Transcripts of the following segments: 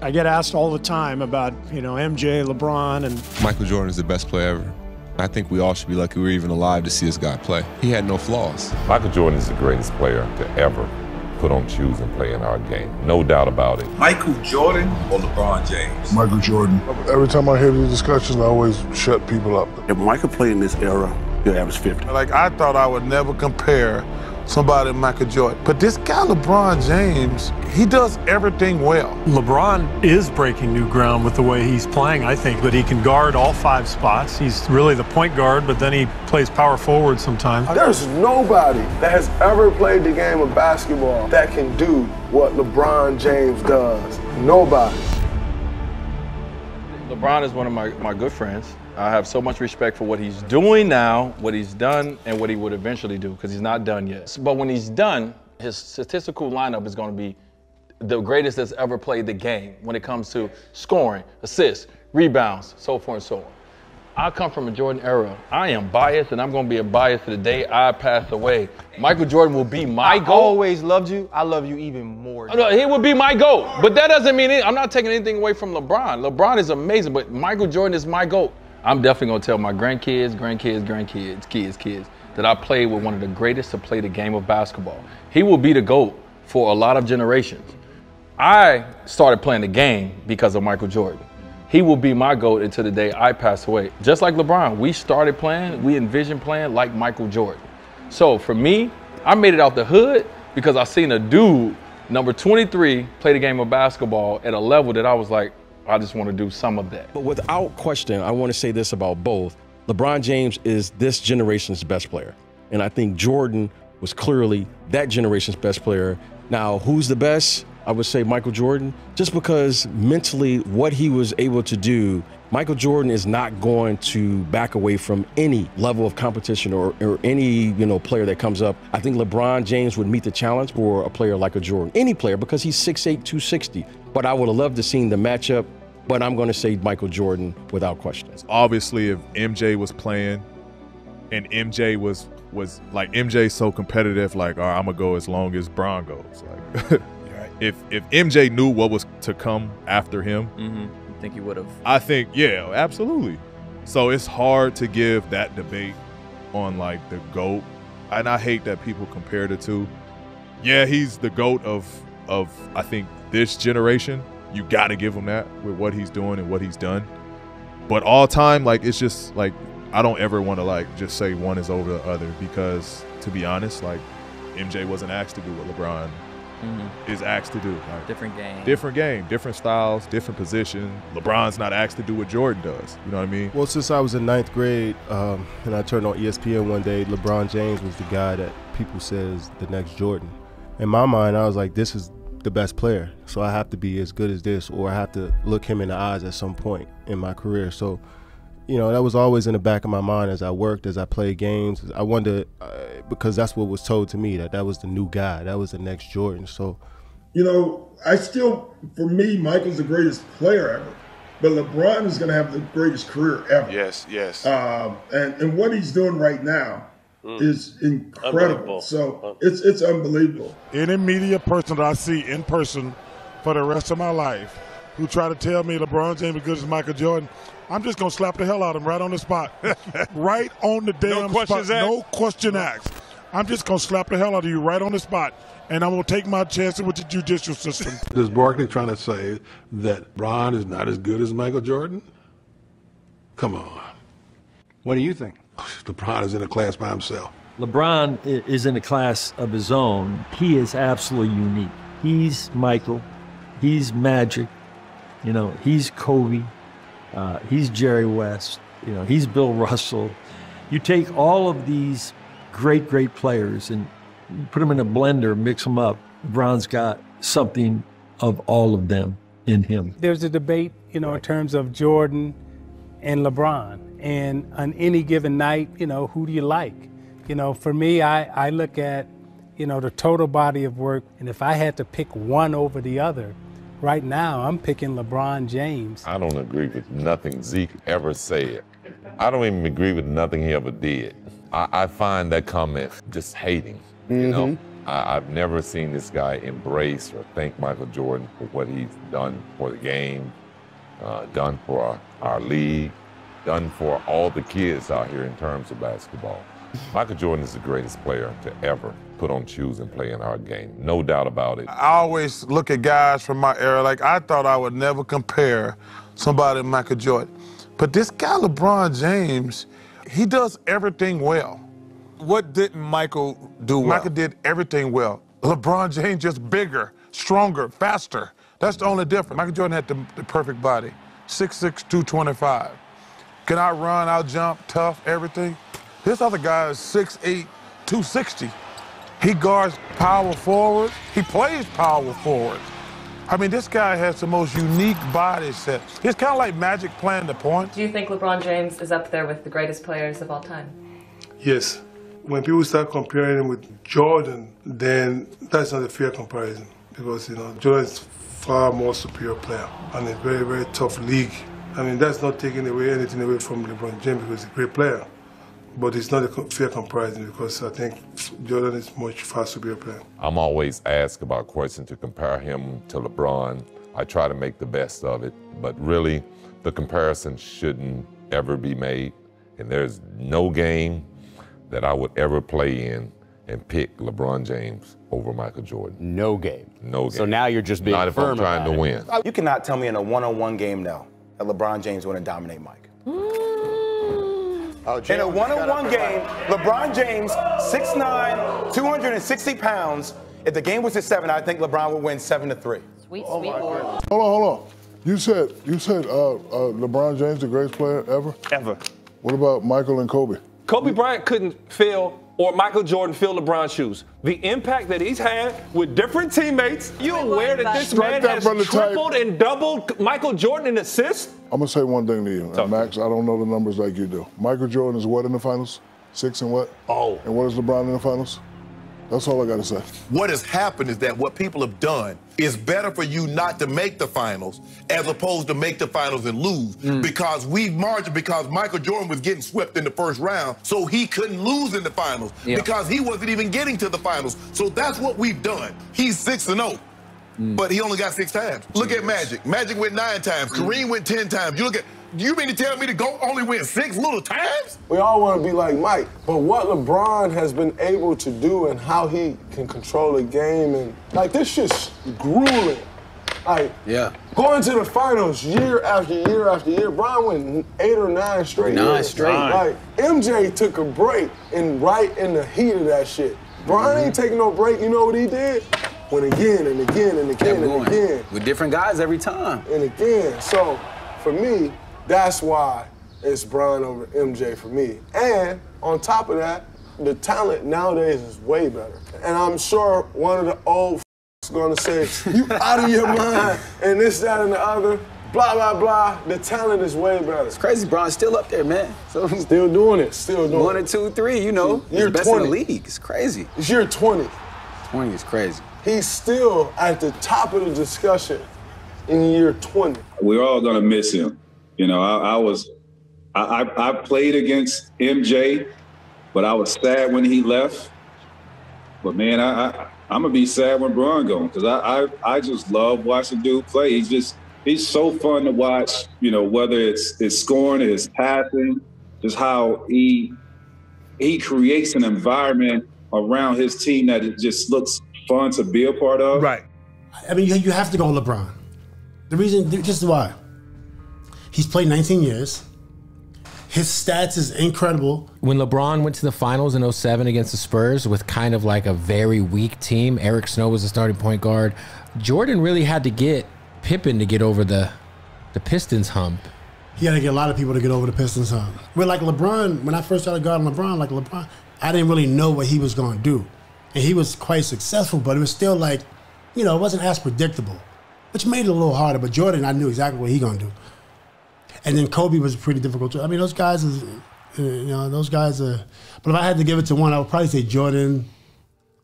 I get asked all the time about, MJ, LeBron, and Michael Jordan is the best player ever. I think we all should be lucky we're even alive to see this guy play. He had no flaws. Michael Jordan is the greatest player to ever put on shoes and play in our game. No doubt about it. Michael Jordan or LeBron James? Michael Jordan. Every time I hear these discussions, I always shut people up. If Michael played in this era, he'll average 50. Like, I thought I would never compare somebody to Michael Jordan. But this guy, LeBron James, he does everything well. LeBron is breaking new ground with the way he's playing, I think, but he can guard all 5 spots. He's really the point guard, but then he plays power forward sometimes. There's nobody that has ever played the game of basketball that can do what LeBron James does. Nobody. LeBron is one of my good friends. I have so much respect for what he's doing now, what he's done, and what he would eventually do, because he's not done yet. But when he's done, his statistical lineup is going to be the greatest that's ever played the game when it comes to scoring, assists, rebounds, so forth and so on. I come from a Jordan era. I am biased, and I'm going to be a bias to the day I pass away. Michael Jordan will be my GOAT. I always loved you. I love you even more. No, he would be my GOAT. But that doesn't mean I'm not taking anything away from LeBron. LeBron is amazing, but Michael Jordan is my GOAT. I'm definitely going to tell my grandkids, kids, that I played with one of the greatest to play the game of basketball. He will be the GOAT for a lot of generations. I started playing the game because of Michael Jordan. He will be my GOAT until the day I pass away. Just like LeBron, we started playing, we envisioned playing like Michael Jordan. So for me, I made it out the hood because I seen a dude, number 23, play the game of basketball at a level that I was like, I just want to do some of that. But without question, I want to say this about both. LeBron James is this generation's best player. And I think Jordan was clearly that generation's best player. Now, who's the best? I would say Michael Jordan, just because mentally what he was able to do, Michael Jordan is not going to back away from any level of competition or any player that comes up. I think LeBron James would meet the challenge for a player like a Jordan, any player, because he's 6'8", 260. But I would have loved to seen the matchup, but I'm going to say Michael Jordan without question. Obviously, if MJ was playing and MJ was like, MJ's so competitive, like, all right, I'm going to go as long as Bron goes. Like, if MJ knew what was to come after him, you think he would have? I think, yeah, absolutely. So it's hard to give that debate on like the GOAT. And I hate that people compare the two. Yeah, he's the GOAT of I think this generation. You got to give him that with what he's doing and what he's done. But all time, like, it's just like, I don't ever want to like just say one is over the other, because to be honest, like, MJ wasn't asked to do what LeBron is asked to do. Like, different game, different styles, different position. LeBron's not asked to do what Jordan does. You know what I mean? Well, since I was in 9th grade and I turned on ESPN one day, LeBron James was the guy that people said is the next Jordan. In my mind, I was like, this is the best player, so I have to be as good as this, or I have to look him in the eyes at some point in my career. So, that was always in the back of my mind as I worked, as I played games. I wondered, because that's what was told to me, that was the new guy, that was the next Jordan. So, for me, Michael's the greatest player ever, but LeBron is going to have the greatest career ever. Yes. And what he's doing right now is incredible. So it's unbelievable. Any media person that I see in person for the rest of my life who try to tell me LeBron James is good as Michael Jordan, I'm just going to slap the hell out of him right on the spot. Right on the damn spot. No question asked. I'm just going to slap the hell out of you right on the spot, and I'm going to take my chances with the judicial system. Is Barkley trying to say that Bron is not as good as Michael Jordan? Come on. What do you think? LeBron is in a class by himself. LeBron is in a class of his own. He is absolutely unique. He's Michael. He's Magic. He's Kobe. He's Jerry West. He's Bill Russell. You take all of these great players and put them in a blender, mix them up. LeBron's got something of all of them in him. There's a debate, in terms of Jordan and LeBron. And on any given night, who do you like? For me, I look at, the total body of work. And if I had to pick one over the other, right now, I'm picking LeBron James. I don't agree with nothing Zeke ever said. I don't even agree with nothing he ever did. I find that comment just hating, I've never seen this guy embrace or thank Michael Jordan for what he's done for the game, done for our league, done for all the kids out here in terms of basketball. Michael Jordan is the greatest player to ever put on shoes and play in our game, no doubt about it. I always look at guys from my era, like I thought I would never compare somebody to Michael Jordan. But this guy, LeBron James, he does everything well. What didn't Michael do well? Michael did everything well. LeBron James just bigger, stronger, faster. That's the only difference. Michael Jordan had the perfect body, 6'6", 225. Can I run, I'll jump, tough, everything? This other guy is 6'8", 260. He guards power forward. He plays power forward. I mean, this guy has the most unique body set. It's kind of like Magic playing the point. Do you think LeBron James is up there with the greatest players of all time? Yes. When people start comparing him with Jordan, then that's not a fair comparison because, Jordan is far more superior player and a very, very tough league. I mean, that's not taking anything away from LeBron James because he's a great player. But it's not a fair comparison because I think Jordan is much far superior player. I'm always asked about questions to compare him to LeBron. I try to make the best of it, but really the comparison shouldn't ever be made. And there's no game that I would ever play in and pick LeBron James over Michael Jordan. No game. No game. So now you're just being Not if I'm trying to win. You cannot tell me in a one-on-one game now that LeBron James wouldn't dominate Mike. In a one-on-one game, LeBron James, 6'9", 260 pounds. If the game was at 7, I think LeBron would win 7-3. Sweet Lord. Hold on. You said LeBron James the greatest player ever? Ever. What about Michael and Kobe? Kobe Bryant couldn't fill, or Michael Jordan fill LeBron's shoes. The impact that he's had with different teammates, you aware that this man has tripled and doubled Michael Jordan in assists? I'm going to say one thing to you, and Max, I don't know the numbers like you do. Michael Jordan is what in the finals? 6 and what? Oh. And what is LeBron in the finals? That's all I got to say. What has happened is that what people have done is better for you not to make the finals as opposed to make the finals and lose. Because we've margined because Michael Jordan was getting swept in the first round, so he couldn't lose in the finals because he wasn't even getting to the finals. So that's what we've done. He's 6-0. But he only got 6 times. Look at Magic. Magic went 9 times. Kareem went 10 times. You mean to tell me the GOAT only went 6 little times? We all want to be like Mike, but what LeBron has been able to do and how he can control a game and this shit's grueling. Going to the finals year after year after year. Brian went 8 or 9 straight. 9 straight. MJ took a break right in the heat of that shit. Brian ain't taking no break. You know what he did? Went again and again and again and again. With different guys every time. And again. So, for me, that's why it's Brian over MJ for me. And on top of that, the talent nowadays is way better. And I'm sure one of the old is gonna say, you out of your mind, and this, that, and the other, blah, blah, blah. The talent is way better. It's crazy, Brian's still up there, man. So still doing it, still doing it. 1 or 2, 3, you know. Year best 20. in the league. It's crazy. It's year 20. 20 is crazy. He's still at the top of the discussion in year 20. We're all gonna miss him. You know, I played against MJ, but I was sad when he left. But man, I'm gonna be sad when Bron goes because I just love watching dude play. He's so fun to watch. You know, whether it's his scoring, his passing, just how he creates an environment around his team that it just looks fun to be a part of. Right. I mean, you have to go LeBron. The reason, just why. He's played 19 years. His stats is incredible. When LeBron went to the finals in 2007 against the Spurs with kind of like a very weak team, Eric Snow was the starting point guard, Jordan really had to get Pippen to get over the Pistons hump. He had to get a lot of people to get over the Pistons hump. But like LeBron, when I first started guarding LeBron, I didn't really know what he was going to do. And he was quite successful, but it was still like, it wasn't as predictable, which made it a little harder. But Jordan, I knew exactly what he going to do. And then Kobe was pretty difficult too. I mean, those guys are. But if I had to give it to one, I would probably say Jordan.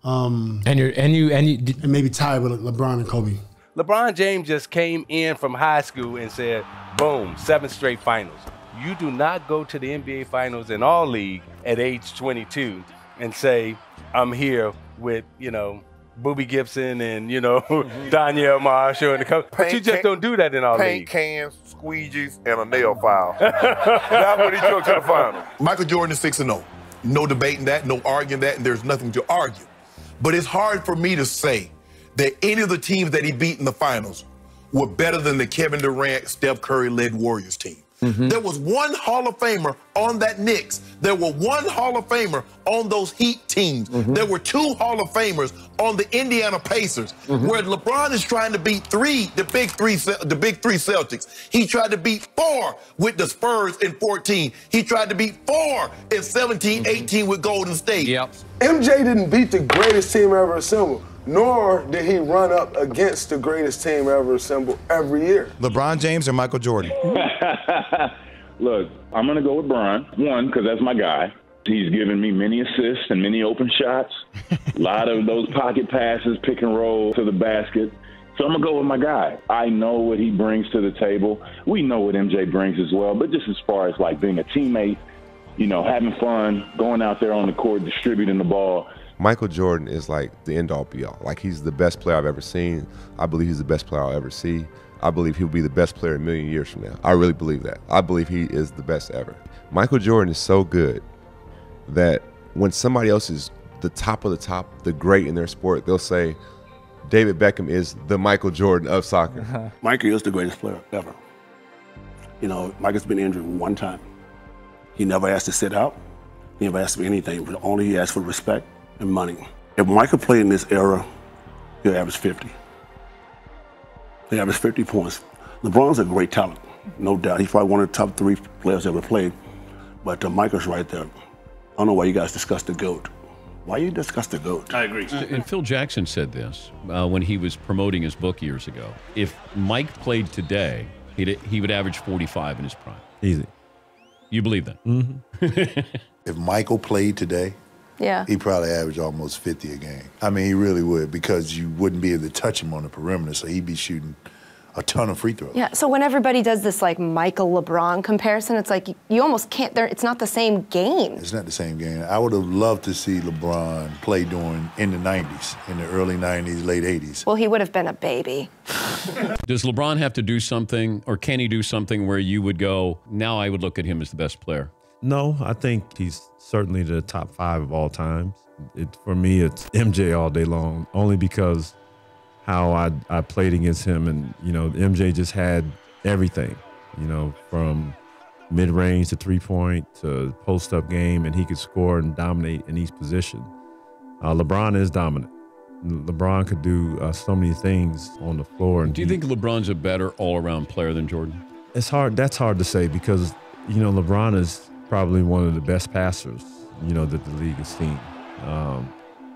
And maybe tied with LeBron and Kobe. LeBron James just came in from high school and said, boom, 7 straight finals. You do not go to the NBA finals in all league at age 22 and say, I'm here with, Boobie Gibson and, Danielle Marshall and the coach. But you just don't do that in our paint league. cans, squeegees, and a nail file. That's what he took to the final. Michael Jordan is 6-0. No debating that, no arguing that, and there's nothing to argue. But it's hard for me to say that any of the teams that he beat in the finals were better than the Kevin Durant, Steph Curry-led Warriors team. There was one Hall of Famer on that Knicks. There were one Hall of Famer on those Heat teams. There were 2 Hall of Famers on the Indiana Pacers, where LeBron is trying to beat the big three Celtics. He tried to beat 4 with the Spurs in 14. He tried to beat 4 in 17, 18 with Golden State. MJ didn't beat the greatest team ever assembled, nor did he run up against the greatest team ever assembled every year. LeBron James or Michael Jordan? Look, I'm going to go with Bron. One, because that's my guy. He's given me many assists and many open shots. A lot of those pocket passes, pick and roll to the basket. So I'm going to go with my guy. I know what he brings to the table. We know what MJ brings as well. But just as far as like being a teammate, having fun, going out there on the court, distributing the ball. Michael Jordan is like the end-all be-all. Like, he's the best player I've ever seen. I believe he's the best player I'll ever see. I believe he'll be the best player a million years from now. I really believe that. I believe he is the best ever. Michael Jordan is so good that when somebody else is the top of the top, the great in their sport, they'll say, David Beckham is the Michael Jordan of soccer. Michael is the greatest player ever. Michael's been injured one time. He never asked to sit out. He never asked for anything, but only he asked for respect and money. If Michael played in this era, he'll average 50. He averaged 50 points. LeBron's a great talent, no doubt. He's probably one of the top 3 players ever played. But Michael's right there. I don't know why you guys discuss the GOAT. Why you discuss the GOAT? I agree. And Phil Jackson said this when he was promoting his book years ago. If Mike played today, he would average 45 in his prime. Easy. You believe that? If Michael played today, he'd probably average almost 50 a game. I mean, he really would, because you wouldn't be able to touch him on the perimeter, so he'd be shooting a ton of free throws. Yeah, so when everybody does this like Michael LeBron comparison, it's like you almost can't, it's not the same game. It's not the same game. I would have loved to see LeBron play in the 90s, in the early 90s, late 80s. Well, he would have been a baby. Does LeBron have to do something, or can he do something where you would go, now I would look at him as the best player? No, I think he's certainly the top 5 of all time. For me, it's MJ all day long, only because how I played against him, and MJ just had everything, from mid-range to 3-point to post-up game, and he could score and dominate in each position. LeBron is dominant. LeBron could do so many things on the floor. And do you think LeBron's a better all-around player than Jordan? It's hard. That's hard to say, because LeBron is probably one of the best passers that the league has seen.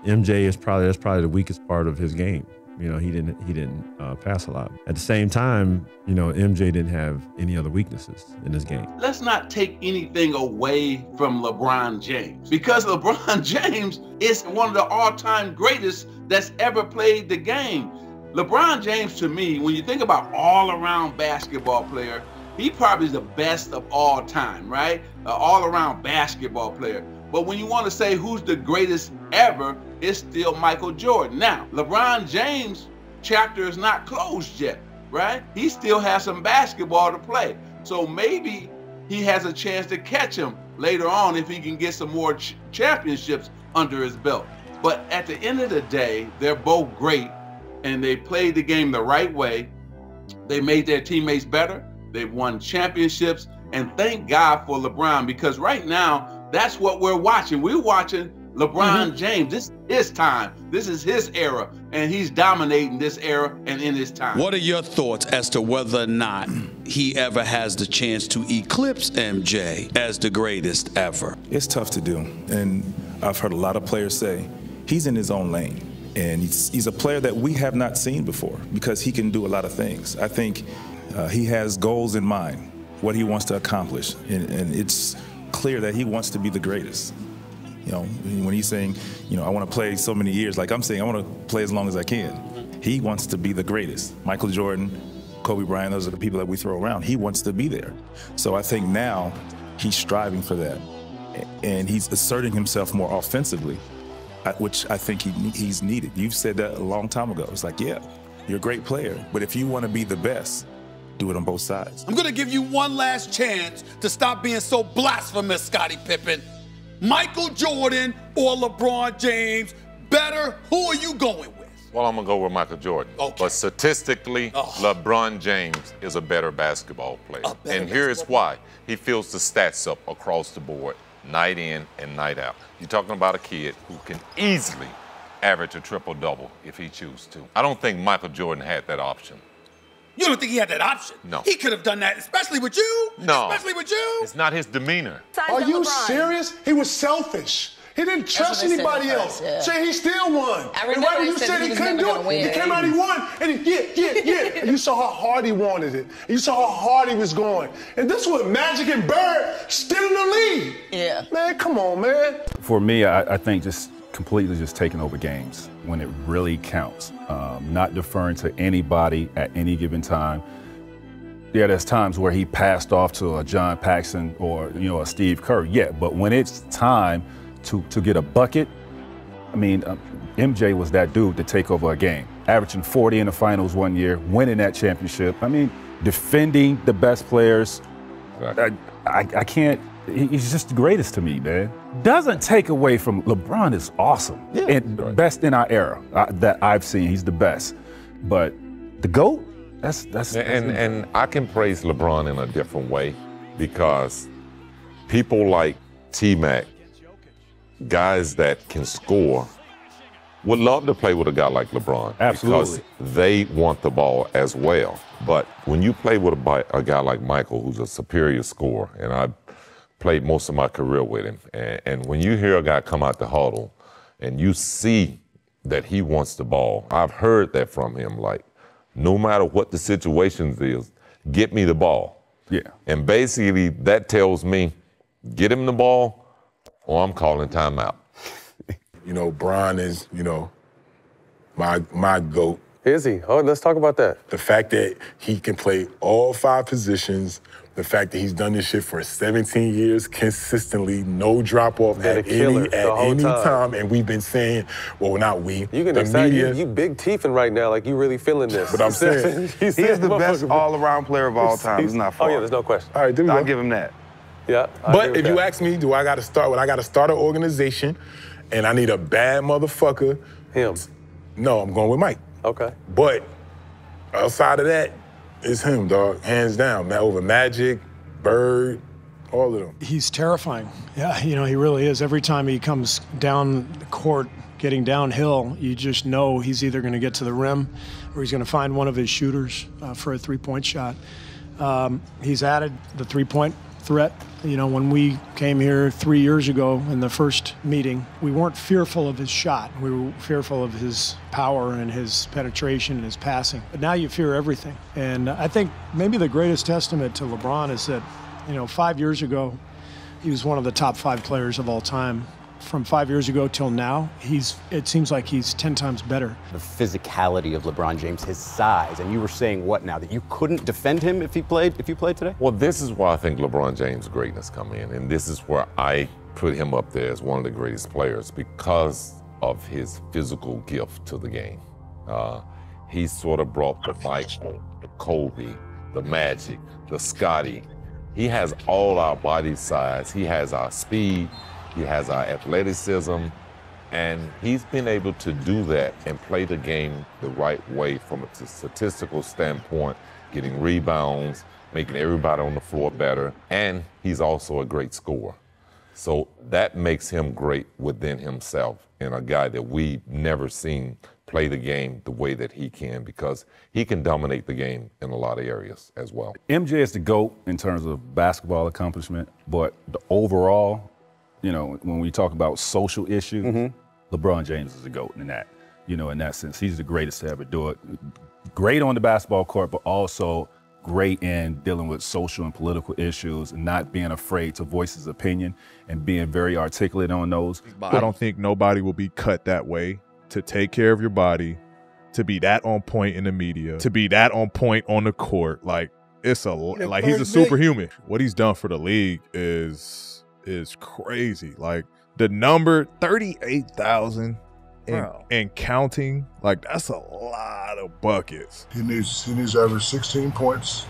MJ is probably the weakest part of his game. He didn't pass a lot. At the same time, MJ didn't have any other weaknesses in his game. Let's not take anything away from LeBron James, because LeBron James is one of the all-time greatest that's ever played the game. LeBron James, to me, when you think about all-around basketball player, he probably is the best of all time, right? All-around basketball player. But when you want to say who's the greatest ever, it's still Michael Jordan. Now, LeBron James' chapter is not closed yet, right? He still has some basketball to play. So maybe he has a chance to catch him later on if he can get some more championships under his belt. But at the end of the day, they're both great, and they played the game the right way. They made their teammates better. They've won championships, and thank God for LeBron, because right now, that's what we're watching. We're watching LeBron James. This is his time. This is his era, and he's dominating this era and in his time. What are your thoughts as to whether or not he ever has the chance to eclipse MJ as the greatest ever? It's tough to do, and I've heard a lot of players say he's in his own lane, and he's a player that we have not seen before, because he can do a lot of things. I think he has goals in mind, what he wants to accomplish, and it's clear that he wants to be the greatest. When he's saying, I want to play so many years, like I'm saying, I want to play as long as I can. He wants to be the greatest. Michael Jordan, Kobe Bryant, those are the people that we throw around. He wants to be there. So I think now he's striving for that. and he's asserting himself more offensively, which I think he's needed. You've said that a long time ago. It's like, yeah, you're a great player, but if you want to be the best, do it on both sides. I'm going to give you one last chance to stop being so blasphemous, Scottie Pippen. Michael Jordan or LeBron James, better, who are you going with? Well, I'm going to go with Michael Jordan. Okay. But statistically, LeBron James is a better basketball player. And here's why. He fills the stats up across the board, night in and night out. You're talking about a kid who can easily average a triple-double if he chooses to. I don't think Michael Jordan had that option. You don't think he had that option? No. He could have done that, especially with you? No. Especially with you? It's not his demeanor. Are you serious? He was selfish. He didn't trust anybody else. Say he still won. And right when you said he couldn't do it, he came out, he won, and he, And you saw how hard he wanted it. And you saw how hard he was going. And this was Magic and Bird still in the lead. Yeah. Man, come on, man. For me, I think just completely just taking over games when it really counts. Not deferring to anybody at any given time. Yeah, there's times where he passed off to a John Paxson or, a Steve Kerr. Yeah, but when it's time to get a bucket, I mean, MJ was that dude to take over a game. Averaging 40 in the finals one year, winning that championship. I mean, defending the best players. I can't, he's just the greatest to me, man. Doesn't take away from LeBron is awesome. Yeah, and best in our era that I've seen. He's the best. But the GOAT, that's and I can praise LeBron in a different way because people like TMAC, guys that can score, would love to play with a guy like LeBron. Absolutely. Because they want the ball as well. But when you play with a guy like Michael, who's a superior scorer, and I played most of my career with him, and when you hear a guy come out the huddle and you see that he wants the ball, I've heard that from him, like, no matter what the situation is, get me the ball. Yeah. And basically that tells me, get him the ball, or I'm calling timeout. Bron is, my GOAT. Is he? Oh, let's talk about that. The fact that he can play all 5 positions, the fact that he's done this shit for 17 years consistently, no drop off at any time. And we've been saying, well, not we. You can decide you big teething right now, like you really feeling this. But I'm saying he is the best all-around player of all time. It's not far. Oh yeah, there's no question. All right, I'll give him that. Yeah. But if you ask me, do I got to start? Well, I got to start an organization, and I need a bad motherfucker. Him. No, I'm going with Mike. Okay. But outside of that, it's him, dog. Hands down. Over Magic, Bird, all of them. He's terrifying. Yeah, he really is. Every time he comes down the court, getting downhill, you just know he's either going to get to the rim or he's going to find one of his shooters for a three-point shot. He's added the three-point threat. When we came here 3 years ago in the first meeting, we weren't fearful of his shot. We were fearful of his power and his penetration and his passing. But now you fear everything. And I think maybe the greatest testament to LeBron is that, 5 years ago, he was one of the top 5 players of all time. From 5 years ago till now, it seems like he's 10 times better. The physicality of LeBron James, his size, and you were saying what now, that you couldn't defend him if you played today? Well, this is where I think LeBron James' greatness come in, and this is where I put him up there as one of the greatest players because of his physical gift to the game. He sort of brought the Michael, the Kobe, the Magic, the Scottie. He has all our body size. He has our speed. He has our athleticism, and he's been able to do that and play the game the right way from a statistical standpoint, getting rebounds, making everybody on the floor better, and he's also a great scorer. So that makes him great within himself and a guy that we've never seen play the game the way that he can because he can dominate the game in a lot of areas as well. MJ is the GOAT in terms of basketball accomplishment, but the overall, when we talk about social issues, LeBron James is the GOAT in that, in that sense. He's the greatest to ever do it. Great on the basketball court, but also great in dealing with social and political issues and not being afraid to voice his opinion and being very articulate on those. I don't think nobody will be cut that way to take care of your body, to be that on point in the media, to be that on point on the court. Like, he's a superhuman. What he's done for the league is is crazy. Like the number 38,000 and counting, like that's a lot of buckets. He needs to average 16 points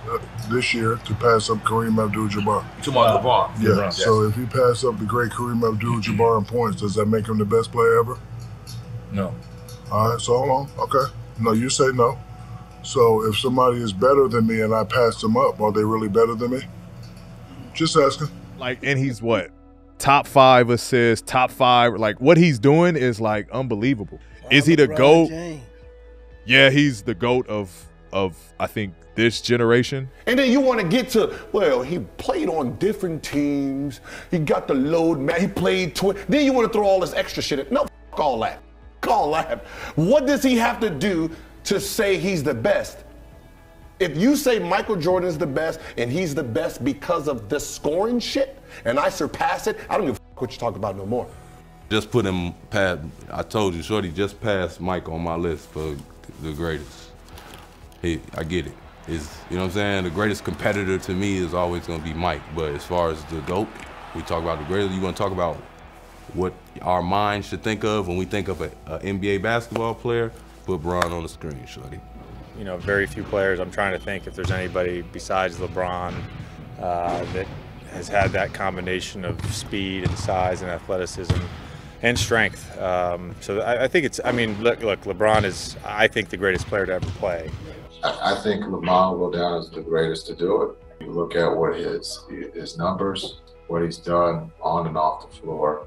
this year to pass up Kareem Abdul-Jabbar. Jamal LeBron. Yeah. Yes. So if he passes up the great Kareem Abdul-Jabbar in points, does that make him the best player ever? No. All right. So hold on. Okay. No, you say no. So if somebody is better than me and I pass them up, are they really better than me? Just asking. Like, and he's what? Top 5 assists, top 5. Like, what he's doing is, like, unbelievable. Is he the GOAT? James. Yeah, he's the GOAT of I think, this generation. And then you want to get to, well, he played on different teams. He got the load, man. He played then you want to throw all this extra shit in. No, f*** all that. All that. What does he have to do to say he's the best? If you say Michael Jordan is the best and he's the best because of the scoring shit and I surpass it, I don't give a f*** what you talk about no more. Just put him past, I told you, Shorty just passed Mike on my list for the greatest. I get it. You know what I'm saying? The greatest competitor to me is always going to be Mike. But as far as the GOAT, we talk about the greatest. You want to talk about what our mind should think of when we think of an NBA basketball player, put Bron on the screen, Shorty. You know, very few players. I'm trying to think if there's anybody besides LeBron that has had that combination of speed and size and athleticism and strength. So I think it's, I mean, look, LeBron is, I think, the greatest player to ever play. I think LeBron will go down as the greatest to do it. You look at what his numbers, what he's done on and off the floor.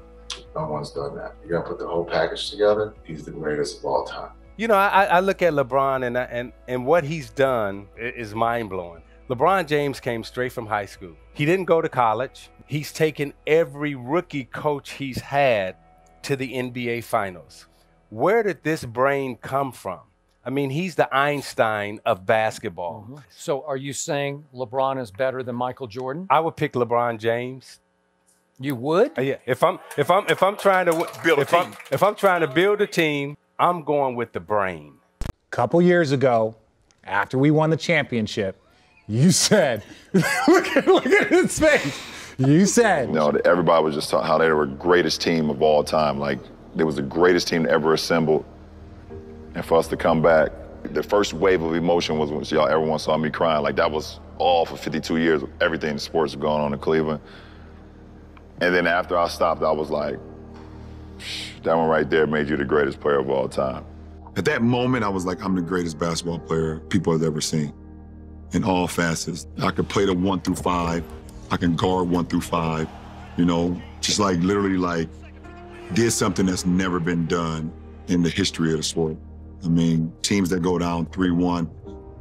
No one's done that. You got to put the whole package together. He's the greatest of all time. You know, I look at LeBron and what he's done is mind-blowing. LeBron James came straight from high school. He didn't go to college. He's taken every rookie coach he's had to the NBA Finals. Where did this brain come from? I mean, he's the Einstein of basketball. Mm-hmm. So are you saying LeBron is better than Michael Jordan? I would pick LeBron James. You would? Yeah. If I'm trying to build a team. If I'm trying to build a team, I'm going with the brain. A couple years ago, after we won the championship, you said, look at his face. You said. You know, everybody was just talking how they were the greatest team of all time. Like, they was the greatest team ever assembled. And for us to come back, the first wave of emotion was when everyone saw me crying. Like, that was all for 52 years of everything in sports going on in Cleveland. And then after I stopped, I was like, that one right there made you the greatest player of all time. At that moment, I was like, I'm the greatest basketball player people have ever seen in all facets. I could play the 1 through 5. I can guard 1 through 5. You know, just like literally like did something that's never been done in the history of the sport. I mean, teams that go down 3-1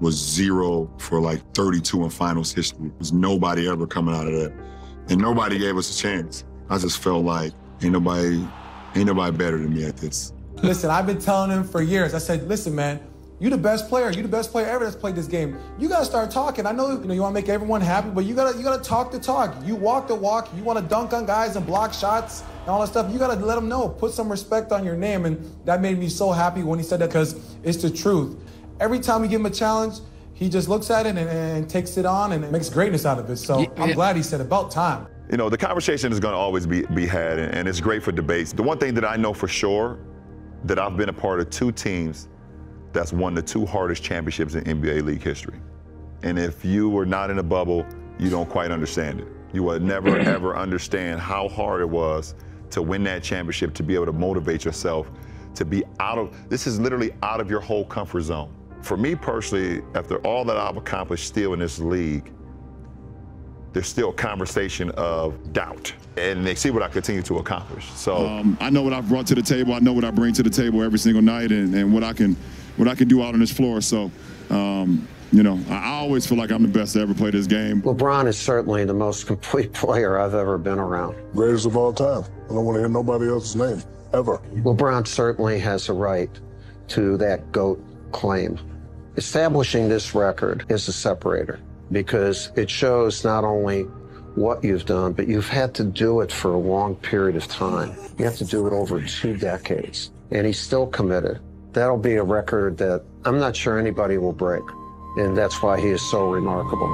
was 0 for like 32 in finals history. There's nobody ever coming out of that. And nobody gave us a chance. I just felt like ain't nobody better than me at this. Listen, I've been telling him for years. I said, listen, man, you the best player. You the best player ever that's played this game. You gotta start talking. I know, you want to make everyone happy, but you gotta talk the talk. You walk the walk. You want to dunk on guys and block shots and all that stuff. You gotta let them know. Put some respect on your name, and that made me so happy when he said that because it's the truth. Every time we give him a challenge, he just looks at it and takes it on and makes greatness out of it. So I'm glad he said about time. You know, the conversation is going to always be had, and it's great for debates. The one thing that I know for sure, that I've been a part of 2 teams that's won the 2 hardest championships in NBA league history. And if you were not in a bubble, you don't quite understand it. You will never, ever understand how hard it was to win that championship, to be able to motivate yourself, to be this is literally out of your whole comfort zone. For me personally, after all that I've accomplished still in this league, there's still a conversation of doubt, and they see what I continue to accomplish. So I know what I've brought to the table. I know what I bring to the table every single night, and what I can do out on this floor. So, you know, I always feel like I'm the best to ever play this game. LeBron is certainly the most complete player I've ever been around. Greatest of all time. I don't want to hear nobody else's name, ever. LeBron certainly has a right to that GOAT claim. Establishing this record is a separator, because it shows not only what you've done, but you've had to do it for a long period of time. You have to do it over 2 decades, and he's still committed. That'll be a record that I'm not sure anybody will break, and that's why he is so remarkable.